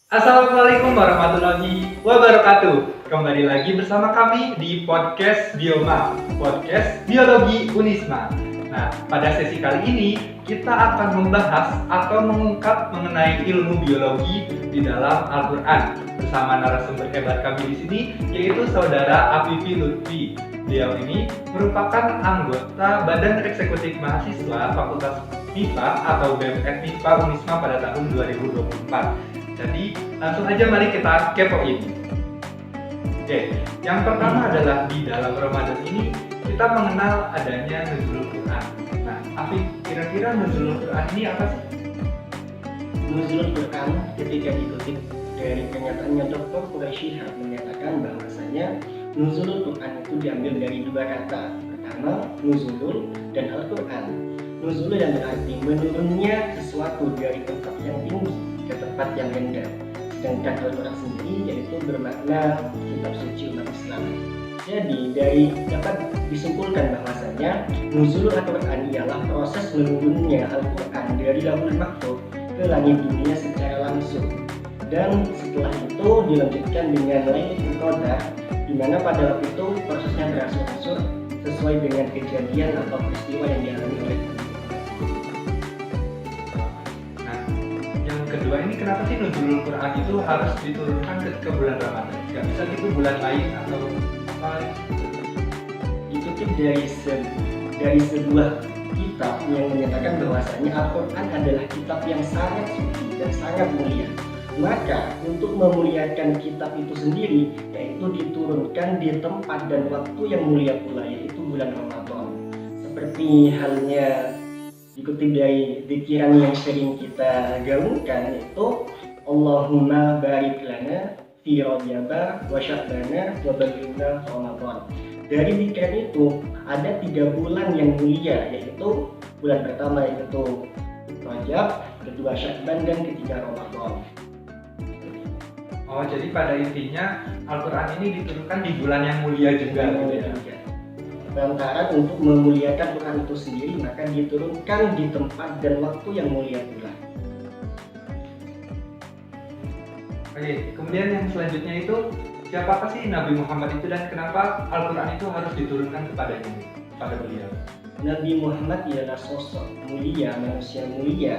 Assalamualaikum warahmatullahi wabarakatuh. Kembali lagi bersama kami di podcast Bioma, podcast Biologi Unisma. Nah, pada sesi kali ini kita akan membahas atau mengungkap mengenai ilmu biologi di dalam Al-Quran bersama narasumber hebat kami di sini, yaitu Saudara Afifi Lutfi. Beliau ini merupakan anggota Badan Eksekutif Mahasiswa Fakultas MIPA atau BMF MIPA Unisma pada tahun 2024. Jadi langsung aja mari kita kepoin. Oke, yang pertama adalah di dalam Ramadan ini kita mengenal adanya nuzulul Quran. Nah, Afif, kira-kira nuzulul Quran ini apa sih? Nuzulul Quran ketika dikutip dari pernyataannya Dr. Quraisy menyatakan bahwasanya nuzulul Quran itu diambil dari dua kata. Pertama, nuzulul dan Al-Quran. Nuzul yang berarti menurunnya sesuatu dari tempat yang tinggi ke tempat yang rendah. Sedangkan Al-Quran sendiri yaitu bermakna kitab suci umat Islam. Jadi dapat disimpulkan bahwasanya nuzul Al-Quran ialah proses menurunnya Al-Quran dari Lauhul Mahfuz ke langit dunia secara langsung. Dan setelah itu dilanjutkan dengan Lailatul Qadar, di mana pada waktu itu prosesnya berangsur-angsur sesuai dengan kejadian atau peristiwa yang dialami oleh Kedua ini kenapa sih nuzulul Quran itu harus diturunkan ke bulan Ramadan? Gak bisa gitu bulan lain atau apa? Dikutip dari sebuah kitab yang menyatakan bahwasanya Al-Quran adalah kitab yang sangat suci dan sangat mulia. Maka untuk memuliakan kitab itu sendiri yaitu diturunkan di tempat dan waktu yang mulia pula, yaitu bulan Ramadan. Seperti halnya dikutip dari pikiran yang sering kita gaungkan, yaitu Allahumma barik lana fi Rajab wa Sya'ban wa balighna Ramadan. Dari pikiran itu ada 3 bulan yang mulia, yaitu bulan pertama yaitu Rajab, kedua Sya'ban, dan ketiga Ramadan. Oh, jadi pada intinya Al-Quran ini diturunkan di bulan yang mulia juga. Lantaran untuk memuliakan Quran itu sendiri maka diturunkan di tempat dan waktu yang mulia pula. Oke, kemudian yang selanjutnya itu siapakah sih Nabi Muhammad itu dan kenapa Al-Quran itu harus diturunkan kepada beliau? Nabi Muhammad ialah sosok mulia, manusia mulia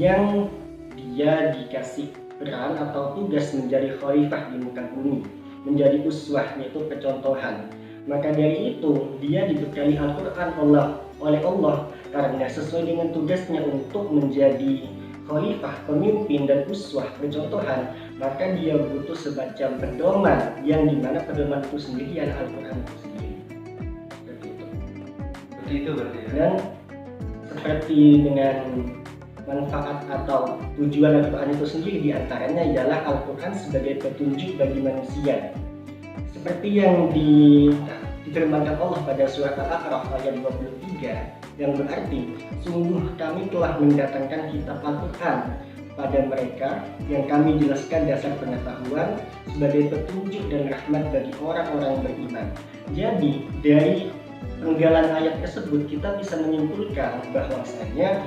yang dia dikasih peran atau tugas menjadi khalifah di muka bumi, menjadi uswah, yaitu percontohan. Maka dari itu dia dibekali Al-Quran oleh Allah karena sesuai dengan tugasnya untuk menjadi khalifah, pemimpin dan uswah, percontohan, maka dia butuh semacam pedoman yang dimana pedoman itu sendiri adalah Al-Quran itu sendiri. Seperti itu berarti ya? Dan seperti dengan manfaat atau tujuan Al-Quran itu sendiri diantaranya ialah Al-Quran sebagai petunjuk bagi manusia. Seperti yang difirmankan Allah pada surat Al-A'raf ayat 23 yang berarti sungguh kami telah mendatangkan kitab Al-Quran pada mereka yang kami jelaskan dasar pengetahuan sebagai petunjuk dan rahmat bagi orang-orang beriman. Jadi dari penggalan ayat tersebut kita bisa menyimpulkan bahwasanya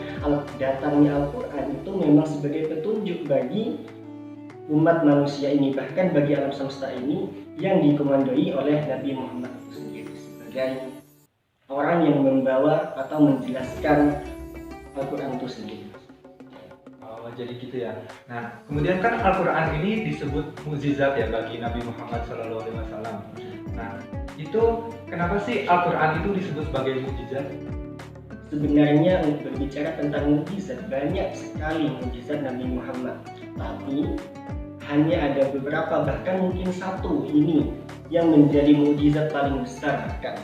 datangnya Al-Quran itu memang sebagai petunjuk bagi umat manusia ini, bahkan bagi alam semesta ini yang dikomandoi oleh Nabi Muhammad itu sendiri sebagai orang yang membawa atau menjelaskan Al-Quran itu sendiri. Oh, jadi gitu ya. Nah, kemudian kan Al-Quran ini disebut mukjizat ya bagi Nabi Muhammad SAW. Nah, itu kenapa sih Al-Quran itu disebut sebagai mukjizat? Sebenarnya untuk berbicara tentang mukjizat, banyak sekali mukjizat Nabi Muhammad, tapi hanya ada beberapa, bahkan mungkin satu ini yang menjadi mukjizat paling besar bahkan.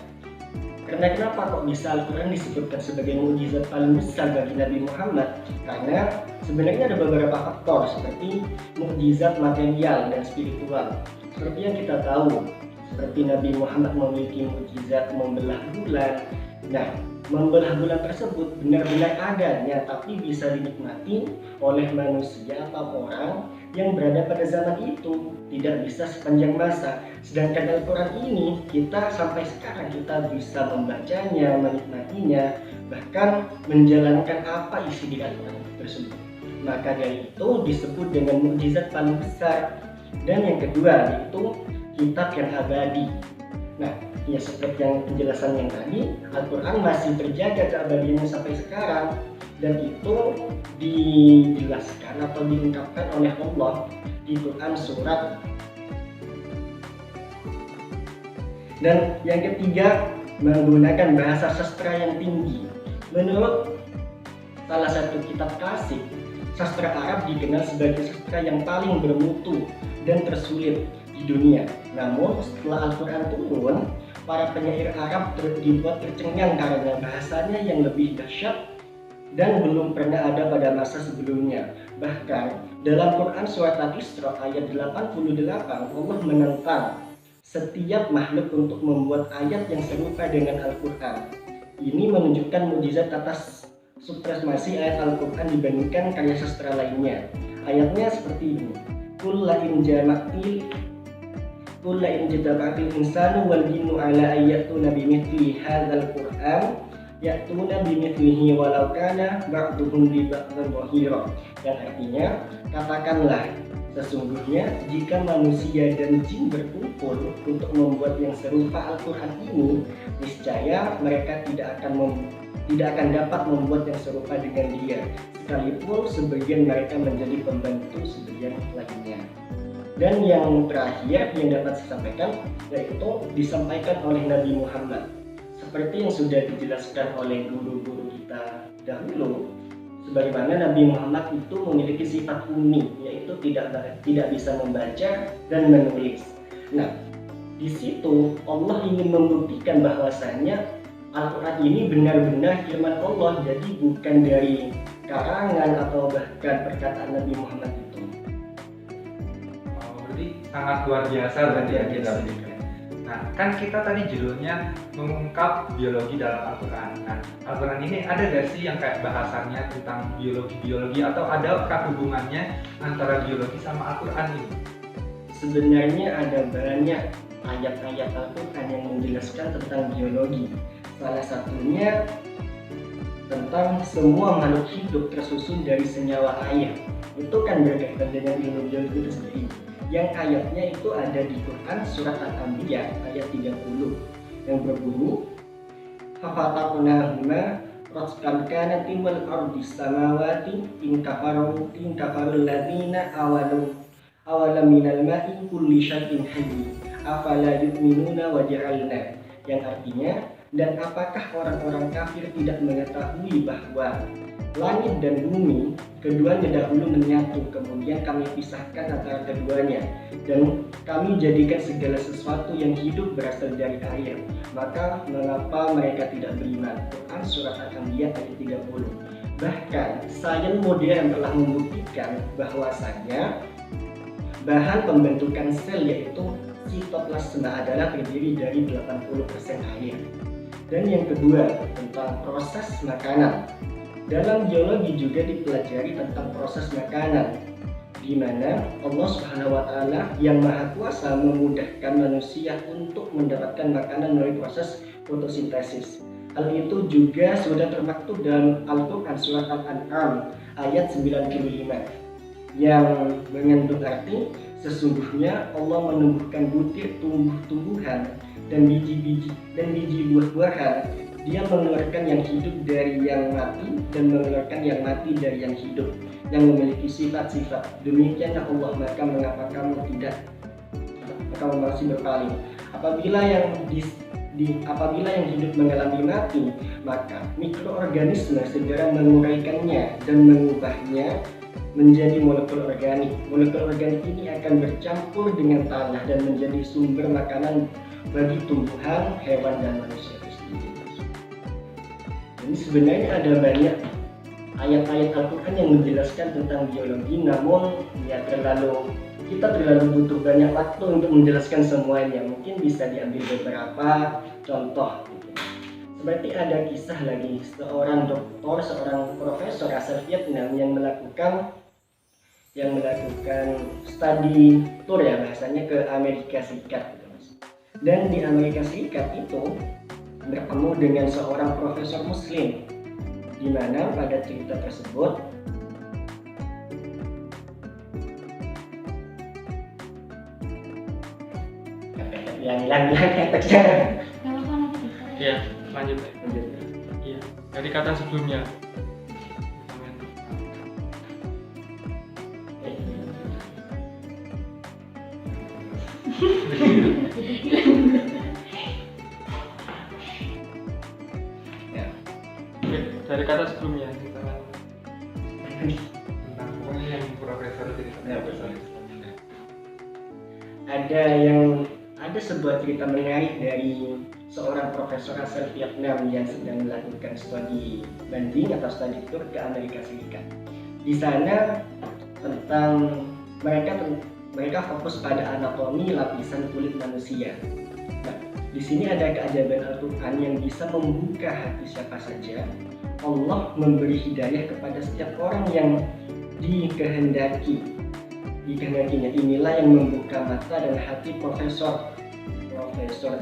Karena kenapa kok bisa Al-Quran disebutkan sebagai mukjizat paling besar bagi Nabi Muhammad? Karena sebenarnya ada beberapa faktor seperti mukjizat material dan spiritual. Seperti yang kita tahu, seperti Nabi Muhammad memiliki mukjizat membelah bulan. Nah, membelah bulan tersebut benar-benar adanya, tapi bisa dinikmati oleh manusia atau orang yang berada pada zaman itu, tidak bisa sepanjang masa. Sedangkan Al-Quran ini kita sampai sekarang kita bisa membacanya, menikmatinya, bahkan menjalankan apa isi di Al-Quran tersebut. Maka dari itu disebut dengan mukjizat paling besar. Dan yang kedua yaitu kitab yang abadi. Nah, ya seperti yang penjelasan yang tadi, Al-Quran masih terjaga keabadiannya sampai sekarang, dan itu dijelaskan atau diungkapkan oleh Allah di Quran surat. Dan yang ketiga, menggunakan bahasa sastra yang tinggi. Menurut salah satu kitab klasik, sastra Arab dikenal sebagai sastra yang paling bermutu dan tersulit di dunia. Namun setelah Al-Quran turun, para penyair Arab dibuat tercengang karena bahasanya yang lebih dahsyat dan belum pernah ada pada masa sebelumnya. Bahkan dalam Quran surat Al-Isra ayat 88, Allah menentang setiap makhluk untuk membuat ayat yang serupa dengan Al-Quran. Ini menunjukkan mukjizat atas supremasi ayat Al-Quran dibandingkan karya sastra lainnya. Ayatnya seperti ini. Qul la in jadaba'il insanu wal jinnu ala ayyatuna bimithli hadzal Qur'an ya'tuna bimithlihi walau kana ba'duhum li ba'dhin dhahira. Yang artinya, katakanlah, sesungguhnya jika manusia dan jin berkumpul untuk membuat yang serupa Al-Quran ini, niscaya mereka tidak akan dapat membuat yang serupa dengan dia, sekalipun sebagian mereka menjadi pembantu sebagian lainnya. Dan yang terakhir yang dapat saya sampaikan yaitu disampaikan oleh Nabi Muhammad. Seperti yang sudah dijelaskan oleh guru-guru kita dahulu, sebagaimana Nabi Muhammad itu memiliki sifat unik, yaitu tidak bisa membaca dan menulis. Nah, di situ Allah ingin membuktikan bahwasanya Al-Quran ini benar-benar firman Allah, jadi bukan dari karangan atau bahkan perkataan Nabi Muhammad itu. Berarti sangat luar biasa berarti ya kita berikan. Nah, kan kita tadi judulnya mengungkap biologi dalam Al-Quran. Nah, Al-Quran ini ada gak sih yang kayak bahasannya tentang biologi atau adakah hubungannya antara biologi sama Al-Quran ini? Sebenarnya ada banyak ayat-ayat Al-Quran yang menjelaskan tentang biologi. Salah satunya tentang semua makhluk hidup tersusun dari senyawa air. Itu kan berkaitan dengan ilmu biologi itu sendiri. Yang ayatnya itu ada di Quran surat Al-Anbiya ayat 30 yang berbunyi fafataqnahuma raskan kanat wal ardi samawati in kafarul ladzina awalam minal ma'i kulli syai'in hayy afala yu'minuna wa ja'alna, yang artinya, dan apakah orang-orang kafir tidak mengetahui bahwa langit dan bumi keduanya dahulu menyatu, kemudian kami pisahkan antara keduanya, dan kami jadikan segala sesuatu yang hidup berasal dari air, maka mengapa mereka tidak beriman? Quran surat Al-Anbiya ayat 30. Bahkan sains modern telah membuktikan bahwasanya bahan pembentukan sel yaitu sitoplasma adalah terdiri dari 80% air. Dan yang kedua tentang proses makanan. Dalam biologi juga dipelajari tentang proses makanan, di mana Allah Subhanahu wa Ta'ala yang Maha Kuasa memudahkan manusia untuk mendapatkan makanan melalui proses fotosintesis. Hal itu juga sudah termaktub dalam Al-Quran surat Al-An'am ayat 95 yang mengandung arti sesungguhnya Allah menumbuhkan butir tumbuh-tumbuhan dan biji buah-buahan. Dia mengeluarkan yang hidup dari yang mati dan mengeluarkan yang mati dari yang hidup, yang memiliki sifat-sifat. Demikianlah Allah, maka mengapa kamu masih berpaling? Apabila yang hidup mengalami mati, maka mikroorganisme segera menguraikannya dan mengubahnya menjadi molekul organik. Molekul organik ini akan bercampur dengan tanah dan menjadi sumber makanan bagi tumbuhan, hewan, dan manusia. Ini sebenarnya ada banyak ayat-ayat Al-Quran yang menjelaskan tentang biologi, namun kita terlalu butuh banyak waktu untuk menjelaskan semuanya. Mungkin bisa diambil beberapa contoh. Seperti ada kisah lagi seorang profesor asal Vietnam yang melakukan studi tour, ya bahasanya, ke Amerika Serikat. Dan di Amerika Serikat itu bertemu dengan seorang profesor muslim di mana pada cerita tersebut hilang teksnya. Iya, lanjut. Iya, dari kata sebelumnya. Ya. Oke, dari kata sebelumnya tentang pokoknya yang profesor cerita Ya, profesor. Ada sebuah cerita menarik dari seorang profesor asal Vietnam yang sedang melakukan studi banding atau studi tour ke Amerika Serikat. Di sana tentang mereka fokus pada anatomi lapisan kulit manusia. Nah, di sini ada keajaiban Al-Quran yang bisa membuka hati siapa saja. Allah memberi hidayah kepada setiap orang yang dikehendakinya. Inilah yang membuka mata dan hati Profesor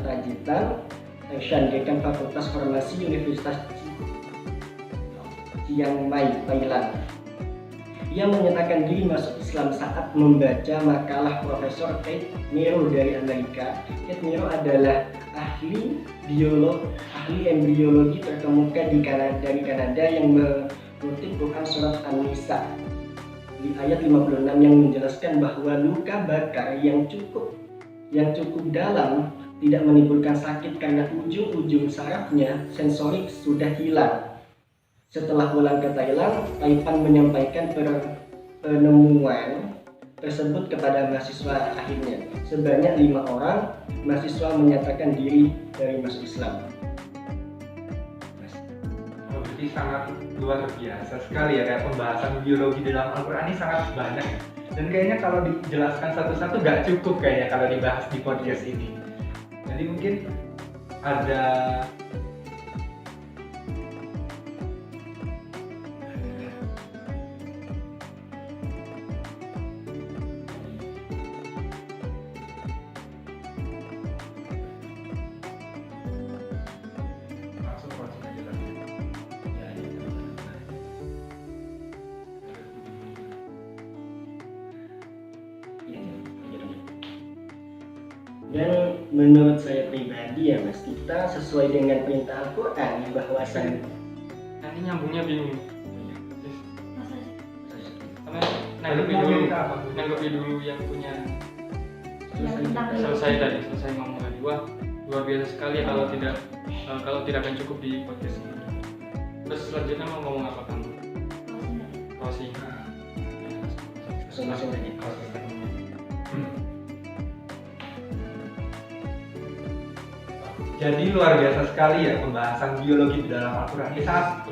Tajitan Taishan, Dekan Fakultas Farmasi Universitas Chiang Mai, Thailand. Ia menyatakan diri masuk Islam saat membaca makalah Profesor Ted Miro dari Amerika. Ted Miro adalah ahli embriologi terkemuka dari Kanada yang mengutip Quran surat An-Nisa di ayat 56 yang menjelaskan bahwa luka bakar yang cukup dalam tidak menimbulkan sakit karena ujung-ujung sarafnya sensorik sudah hilang. Setelah pulang ke Thailand, Taipan menyampaikan penemuan tersebut kepada mahasiswa akhirnya. Sebanyak 5 orang mahasiswa menyatakan diri dari masuk Islam. Berarti sangat luar biasa sekali ya, kayak pembahasan biologi dalam Al-Quran ini sangat banyak. Dan kayaknya kalau dijelaskan satu-satu gak cukup kayaknya kalau dibahas di podcast ini. Jadi mungkin ada langsung aja lah. Dan menurut saya pribadi ya Mas, kita sesuai dengan perintah Al-Quran bahwasan nanti nyambungnya bingung. Karena nanggepi dulu yang punya selesai ngomong tadi. Wah, luar biasa sekali kalau tidak akan cukup di podcast ini. Terus selanjutnya mau ngomong apa kamu? Closing. langsung aja. Jadi luar biasa sekali ya pembahasan biologi di dalam Al-Quran. Ini sangat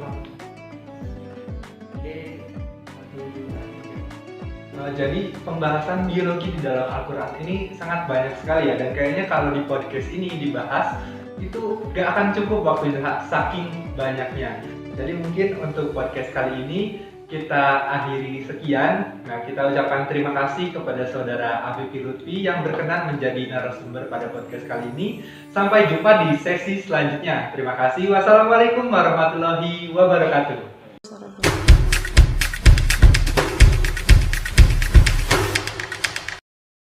jadi pembahasan biologi di dalam Al-Quran ini sangat banyak sekali ya, dan kayaknya kalau di podcast ini dibahas itu gak akan cukup waktu saking banyaknya. Jadi mungkin untuk podcast kali ini kita akhiri sekian. Nah, kita ucapkan terima kasih kepada saudara Afifi Lutfi yang berkenan menjadi narasumber pada podcast kali ini. Sampai jumpa di sesi selanjutnya. Terima kasih. Wassalamualaikum warahmatullahi wabarakatuh.